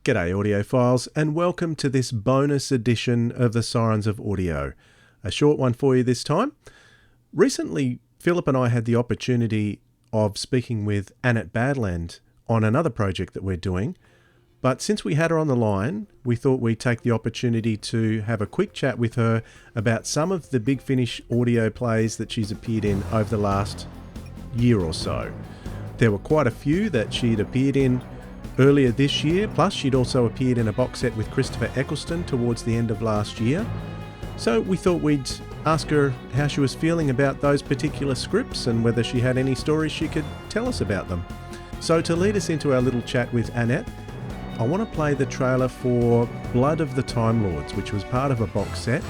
G'day audiophiles, and welcome to this bonus edition of the Sirens of Audio. A short one for you this time. Recently, Philip and I had the opportunity of speaking with Annette Badland on another project that we're doing, but since we had her on the line, we thought we'd take the opportunity to have a quick chat with her about some of the Big Finish audio plays that she's appeared in over the last year or so. There were quite a few that she'd appeared in earlier this year, plus she'd also appeared in a box set with Christopher Eccleston towards the end of last year. So we thought we'd ask her how she was feeling about those particular scripts and whether she had any stories she could tell us about them. So to lead us into our little chat with Annette, I want to play the trailer for Blood of the Time Lords, which was part of a box set,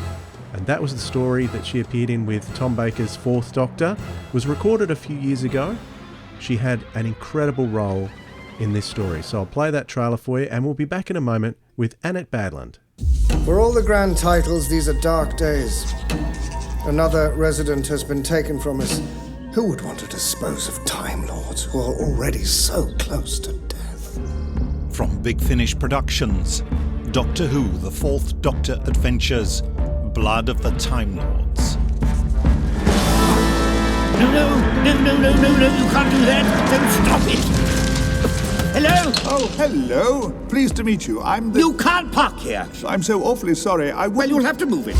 and that was the story that she appeared in with Tom Baker's Fourth Doctor. It was recorded a few years ago. She had an incredible role in this story. So I'll play that trailer for you and we'll be back in a moment with Annette Badland. For all the grand titles, these are dark days. Another resident has been taken from us. Who would want to dispose of Time Lords who are already so close to death? From Big Finish Productions, Doctor Who, The Fourth Doctor Adventures, Blood of the Time Lords. No, you can't do that. Don't stop it. Hello? Oh, hello. Pleased to meet you. I'm the... You can't park here. I'm so awfully sorry. Well, you'll have to move it.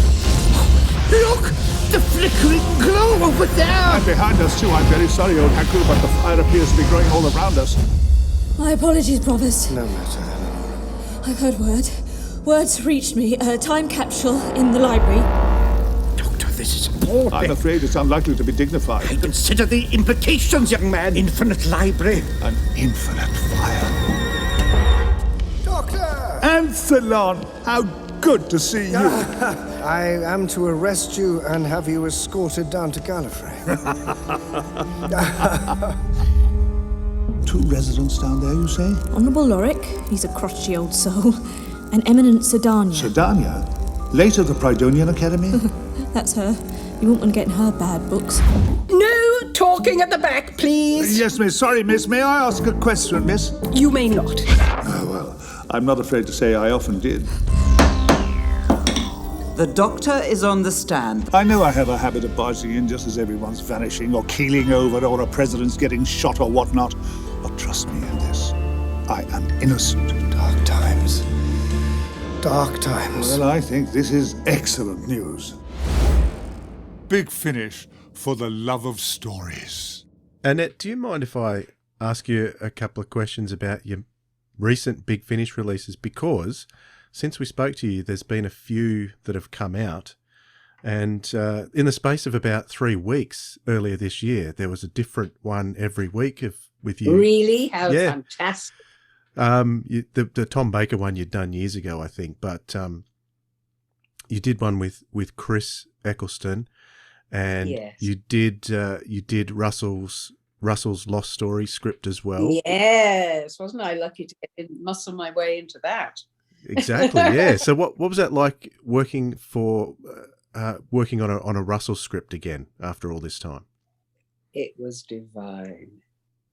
Look! The flickering glow over there! And behind us, too. I'm very sorry, old Haku, but the fire appears to be growing all around us. My apologies, brothers. No matter, Eleanor. I've heard word. Words reached me. A time capsule in the library. Doctor, this is appalling. I'm afraid it's unlikely to be dignified. Consider the implications, young man. Infinite library. An infinite fire. Doctor! Anthelon, how good to see you. I am to arrest you and have you escorted down to Gallifrey. 2 residents down there, you say? Honourable Lorick, he's a crotchety old soul. And Eminent Sedania. Sedania? Later the Prydonian Academy? That's her. You won't want to get in her bad books. No talking at the back, please. Yes, miss. Sorry, miss. May I ask a question, miss? You may not. Oh, well, I'm not afraid to say I often did. The Doctor is on the stand. I know I have a habit of barging in just as everyone's vanishing or keeling over or a president's getting shot or whatnot. But trust me in this. I am innocent. Dark times. Dark times. Well, I think this is excellent news. Big Finish for the love of stories. Annette, do you mind if I ask you a couple of questions about your recent Big Finish releases? Because since we spoke to you, there's been a few that have come out. And in the space of about 3 weeks earlier this year, there was a different one every week with you. Really? How fantastic. The Tom Baker one you'd done years ago, I think. But you did one with Chris Eccleston. And yes. you did Russell's Lost Story script as well. Yes, wasn't I lucky to muscle my way into that? Exactly, yeah. So what was that like working on a Russell script again after all this time? It was divine.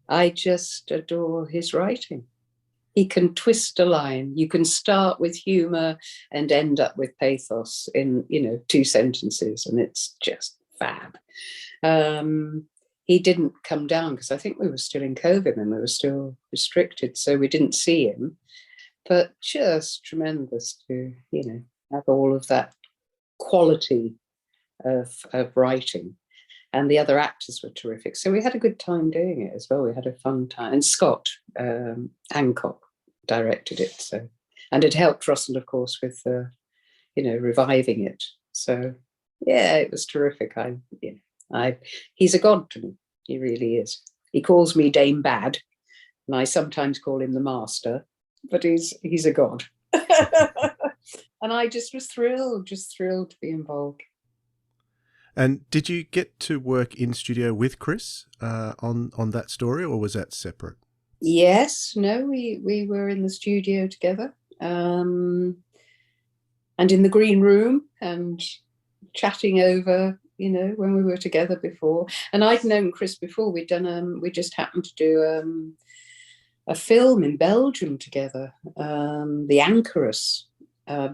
I just adore his writing. He can twist a line. You can start with humour and end up with pathos in 2 sentences, and it's just fab. He didn't come down because I think we were still in COVID and we were still restricted, so we didn't see him. But just tremendous to, have all of that quality of writing. And the other actors were terrific. So we had a good time doing it as well. We had a fun time. And Scott Hancock directed it. And it helped Russell, of course, with, reviving it. So, yeah, it was terrific. He's a god to me. He really is. He calls me Dame Bad, and I sometimes call him the Master, but he's a god. And I just was thrilled to be involved. And did you get to work in studio with Chris on that story, or was that separate? Yes, no, we were in the studio together, and in the green room and chatting over, when we were together before. And I'd known Chris before. We just happened to do a film in Belgium together, The Anchoress.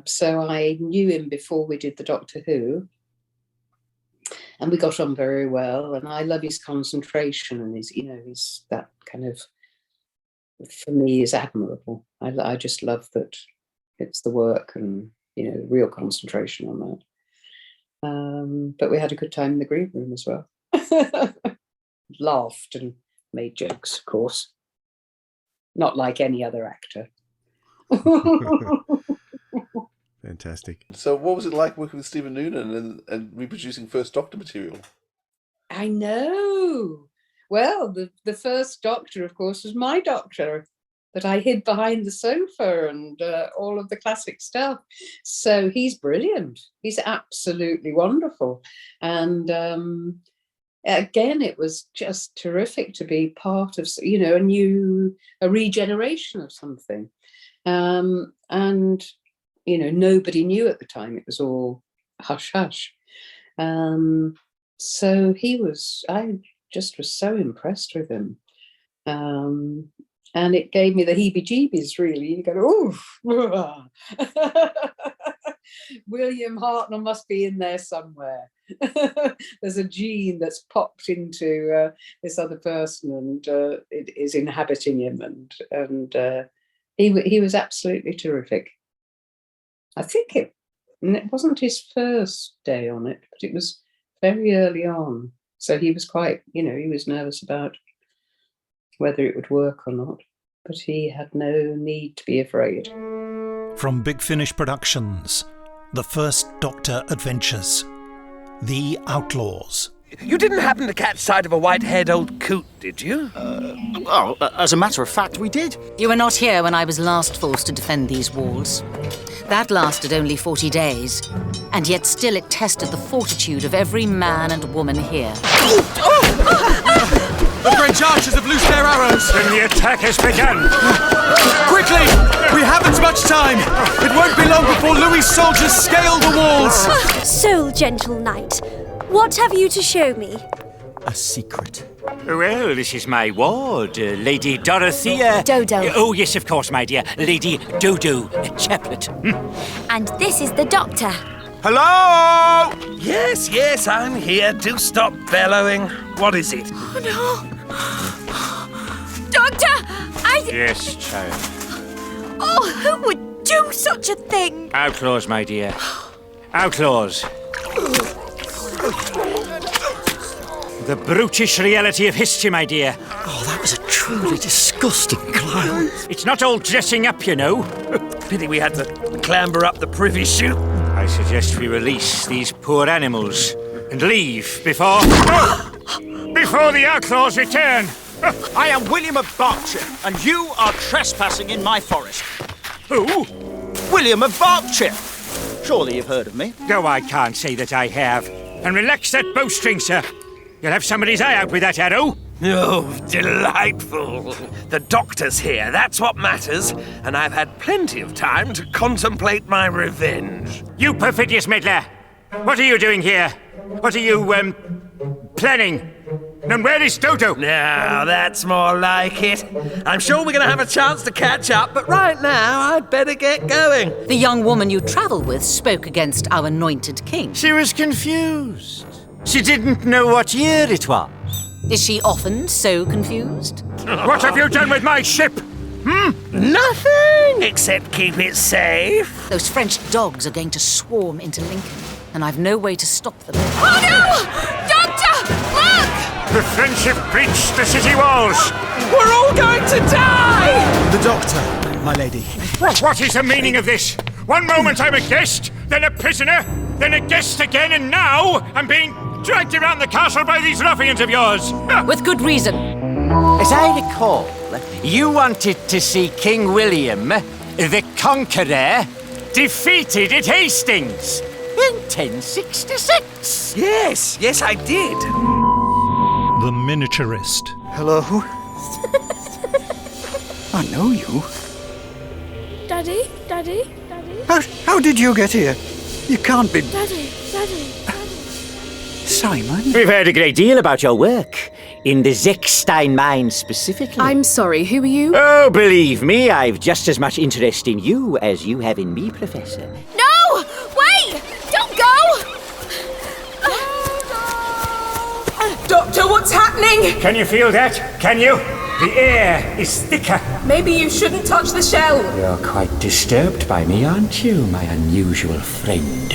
So I knew him before we did the Doctor Who, and we got on very well. And I love his concentration, and he's that kind of, for me, is admirable. I just love that it's the work and real concentration on that. But we had a good time in the green room as well. Laughed and made jokes, of course. Not like any other actor. Fantastic. So what was it like working with Stephen Noonan and reproducing First Doctor material? I know. Well, the First Doctor, of course, was my Doctor, that I hid behind the sofa and all of the classic stuff. So he's brilliant. He's absolutely wonderful. And again, it was just terrific to be part of, a regeneration of something. And, nobody knew at the time. It was all hush hush. So I just was so impressed with him. And it gave me the heebie-jeebies, really. You go, ooh. William Hartnell must be in there somewhere. There's a gene that's popped into this other person, and it is inhabiting him. And he was absolutely terrific. I think it wasn't his first day on it, but it was very early on. So he was quite, he was nervous about whether it would work or not, but he had no need to be afraid. From Big Finish Productions, The First Doctor Adventures, The Outlaws. You didn't happen to catch sight of a white-haired old coot, did you? Well, as a matter of fact, we did. You were not here when I was last forced to defend these walls. That lasted only 40 days, and yet still it tested the fortitude of every man and woman here. The French archers have loosed their arrows. Then the attack has begun. Quickly! We haven't much time. It won't be long before Louis' soldiers scale the walls. So, gentle knight, what have you to show me? A secret. Well, this is my ward, Lady Dorothea... Dodo. Oh, yes, of course, my dear. Lady Dodo Chaplet. And this is the Doctor. Hello? Yes, I'm here. Do stop bellowing. What is it? Oh, no. Doctor, Yes, child. Oh, who would do such a thing? Outlaws, my dear. Outlaws. The brutish reality of history, my dear. Oh, that was a truly disgusting clown. It's not all dressing up, you know. Pity we had to clamber up the privy chute. I suggest we release these poor animals and leave before the outlaws return. I am William of Berkshire, and you are trespassing in my forest. Who? William of Berkshire. Surely you've heard of me. No, I can't say that I have. And relax that bowstring, sir. You'll have somebody's eye out with that arrow. Oh, delightful. The Doctor's here, that's what matters. And I've had plenty of time to contemplate my revenge. You perfidious meddler! What are you doing here? What are you, planning? And where is Dodo? Now, that's more like it. I'm sure we're going to have a chance to catch up, but right now, I'd better get going. The young woman you travel with spoke against our anointed king. She was confused. She didn't know what year it was. Is she often so confused? What have you done with my ship? Nothing, except keep it safe. Those French dogs are going to swarm into Lincoln, and I've no way to stop them. Oh, no! Doctor, look! The French have breached the city walls. We're all going to die! The Doctor, my lady. What is the meaning of this? One moment I'm a guest, then a prisoner, then a guest again, and now I'm being dragged around the castle by these ruffians of yours. With good reason. As I recall, you wanted to see King William, the Conqueror, defeated at Hastings in 1066. Yes, I did. The Minaturist. Hello? I know you. Daddy? How did you get here? You can't be... Daddy. Simon? We've heard a great deal about your work. In the Zechstein mine specifically. I'm sorry, who are you? Oh, believe me, I've just as much interest in you as you have in me, Professor. No! Wait! Don't go! Doctor, what's happening? Can you feel that? Can you? The air is thicker. Maybe you shouldn't touch the shell. You're quite disturbed by me, aren't you, my unusual friend?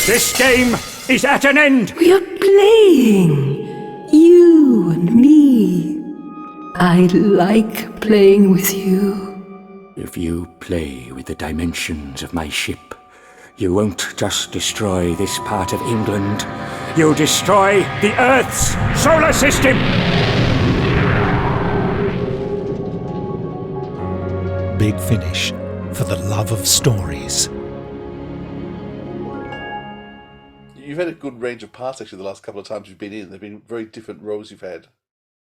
This game is at an end. We are playing. You and me. I like playing with you. If you play with the dimensions of my ship, you won't just destroy this part of England. You'll destroy the Earth's solar system! Big Finish, for the love of stories. You've had a good range of parts, actually, the last couple of times you've been in. They've been very different roles you've had.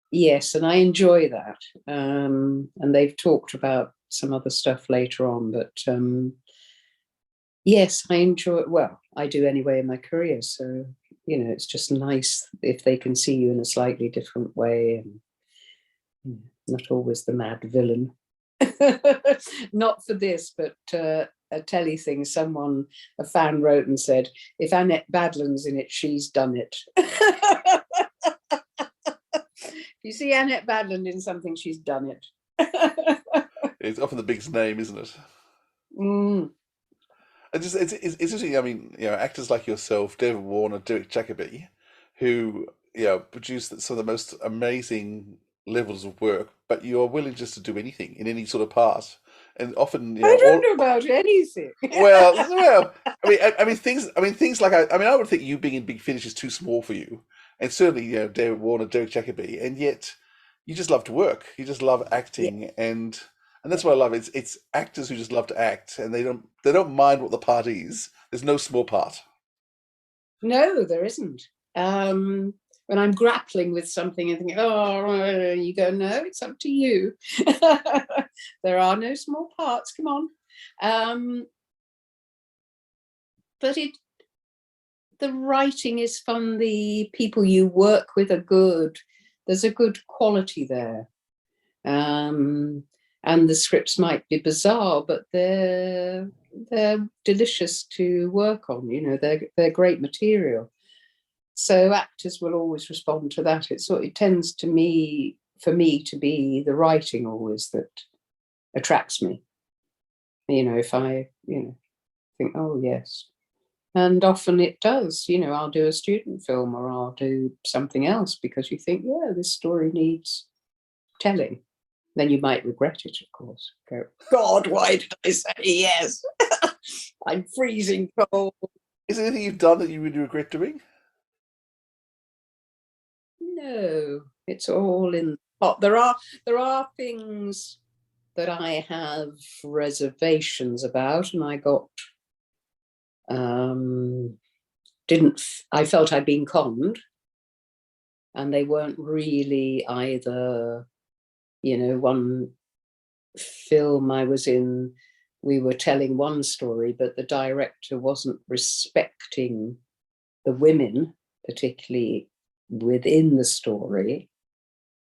Yes, and I enjoy that. And they've talked about some other stuff later on, but yes, I enjoy it. Well, I do anyway in my career. So, you know, it's just nice if they can see you in a slightly different way and not always the mad villain. Not for this, but a telly thing. A fan wrote and said, if Annette Badland's in it, she's done it. If you see Annette Badland in something, she's done it. It's often the biggest name, isn't it? Mm. It's interesting. I mean, you know, actors like yourself, David Warner, Derek Jacobi, who, you know, produce some of the most amazing levels of work, but you are willing just to do anything in any sort of part, and often, you know, I don't know about anything. well, I mean, things like I would think you being in Big Finish is too small for you, and certainly, you know, David Warner, Derek Jacobi, and yet you just love to work. You just love acting, yeah. and that's what I love. It's actors who just love to act, and they don't mind what the part is. There's no small part. No, there isn't. When I'm grappling with something and thinking, oh, you go, no, it's up to you. There are no small parts. Come on. But the writing is fun. The people you work with are good. There's a good quality there. And the scripts might be bizarre, but they're delicious to work on. You know, they're great material. So actors will always respond to that. It tends for me to be the writing always that attracts me. You know, if I, you know, think, oh yes. And often it does, you know, I'll do a student film or I'll do something else because you think, yeah, this story needs telling. Then you might regret it, of course. Go, God, why did I say yes? I'm freezing cold. Is there anything you've done that you really regret doing? No, it's all in the pot. There are things that I have reservations about, and I got I felt I'd been conned, and they weren't really either. You know, one film I was in, we were telling one story, but the director wasn't respecting the women, particularly within the story.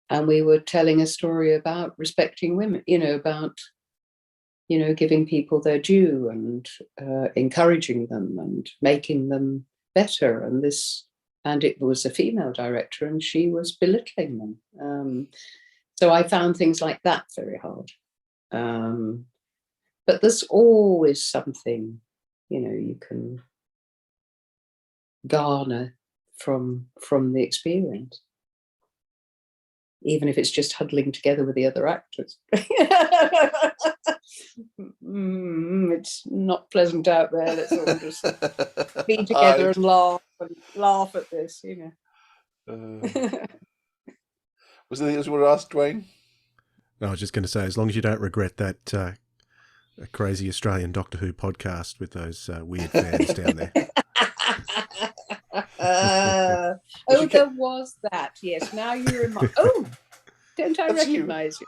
And we were telling a story about respecting women, you know, about, you know, giving people their due and encouraging them and making them better. And it was a female director and she was belittling them. So I found things like that very hard. But there's always something, you know, you can garner from the experience, even if it's just huddling together with the other actors. It's not pleasant out there. Let's all just be together and laugh at this, you know. Was there anything else you want to ask, Dwayne? No, I was just going to say, as long as you don't regret that crazy Australian Doctor Who podcast with those weird fans down there. There was that. Yes, now you remind. Oh, don't I recognise you?